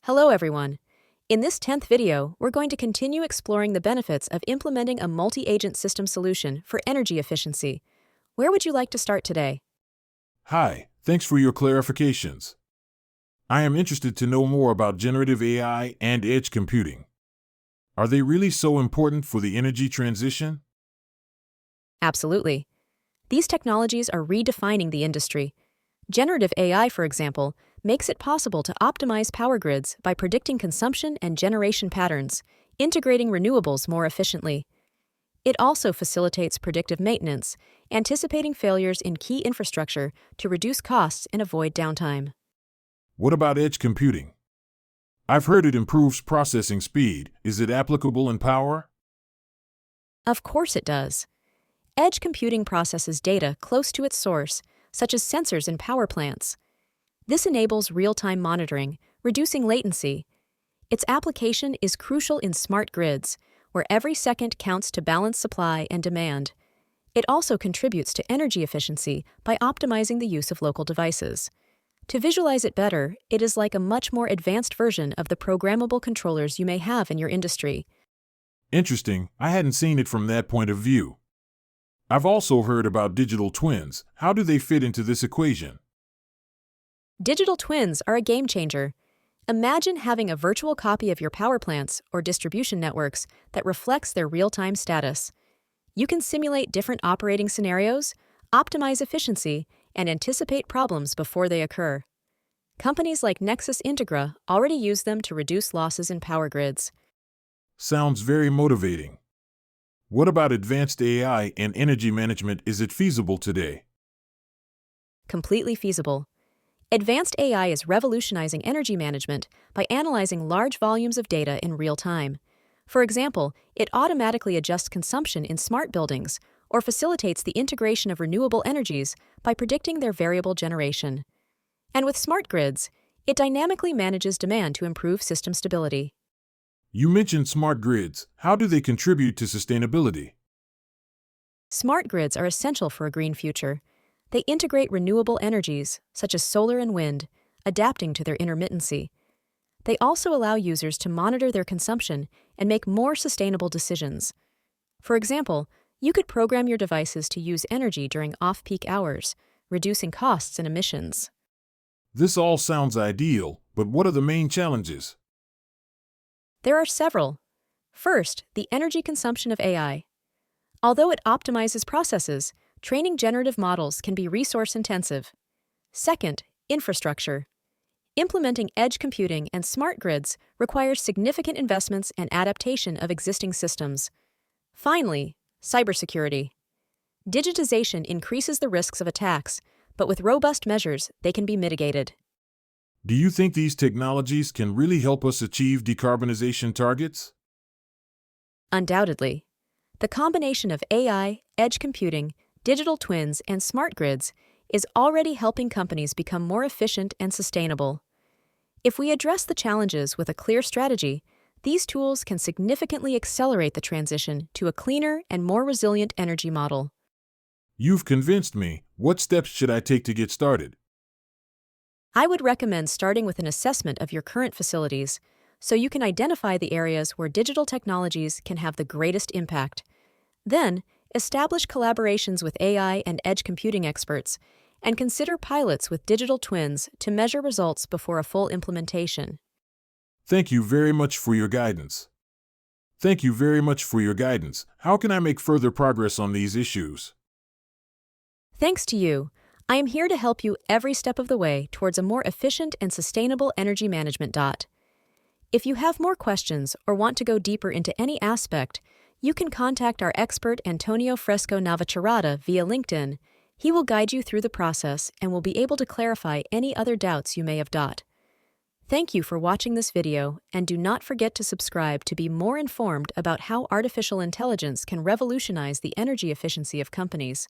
Hello everyone. In this 10th video, we're going to continue exploring the benefits of implementing a multi-agent system solution for energy efficiency. Where would you like to start today? Hi, thanks for your clarifications. I am interested to know more about generative AI and edge computing. Are they really so important for the energy transition? Absolutely. These technologies are redefining the industry. Generative AI, for example, makes it possible to optimize power grids by predicting consumption and generation patterns, integrating renewables more efficiently. It also facilitates predictive maintenance, anticipating failures in key infrastructure to reduce costs and avoid downtime. What about edge computing? I've heard it improves processing speed. Is it applicable in power? Of course it does. Edge computing processes data close to its source, such as sensors in power plants. This enables real-time monitoring, reducing latency. Its application is crucial in smart grids, where every second counts to balance supply and demand. It also contributes to energy efficiency by optimizing the use of local devices. To visualize it better, it is like a much more advanced version of the programmable controllers you may have in your industry. Interesting, I hadn't seen it from that point of view. I've also heard about digital twins. How do they fit into this equation? Digital twins are a game changer. Imagine having a virtual copy of your power plants or distribution networks that reflects their real-time status. You can simulate different operating scenarios, optimize efficiency, and anticipate problems before they occur. Companies like Nexus Integra already use them to reduce losses in power grids. Sounds very motivating. What about advanced AI and energy management? Is it feasible today? Completely feasible. Advanced AI is revolutionizing energy management by analyzing large volumes of data in real time. For example, it automatically adjusts consumption in smart buildings or facilitates the integration of renewable energies by predicting their variable generation. And with smart grids, it dynamically manages demand to improve system stability. You mentioned smart grids. How do they contribute to sustainability? Smart grids are essential for a green future. They integrate renewable energies, such as solar and wind, adapting to their intermittency. They also allow users to monitor their consumption and make more sustainable decisions. For example, you could program your devices to use energy during off-peak hours, reducing costs and emissions. This all sounds ideal, but what are the main challenges? There are several. First, the energy consumption of AI. Although it optimizes processes, training generative models can be resource-intensive. Second, infrastructure. Implementing edge computing and smart grids requires significant investments and adaptation of existing systems. Finally, cybersecurity. Digitization increases the risks of attacks, but with robust measures, they can be mitigated. Do you think these technologies can really help us achieve decarbonization targets? Undoubtedly. The combination of AI, edge computing, digital twins, and smart grids is already helping companies become more efficient and sustainable. If we address the challenges with a clear strategy, these tools can significantly accelerate the transition to a cleaner and more resilient energy model. You've convinced me. What steps should I take to get started? I would recommend starting with an assessment of your current facilities so you can identify the areas where digital technologies can have the greatest impact. Then, establish collaborations with AI and edge computing experts, and consider pilots with digital twins to measure results before a full implementation. Thank you very much for your guidance. How can I make further progress on these issues? Thanks to you, I am here to help you every step of the way towards a more efficient and sustainable energy management. If you have more questions or want to go deeper into any aspect, you can contact our expert Antonio Fresco Navacerrada via LinkedIn. He will guide you through the process and will be able to clarify any other doubts you may have. Thank you for watching this video, and do not forget to subscribe to be more informed about how artificial intelligence can revolutionize the energy efficiency of companies.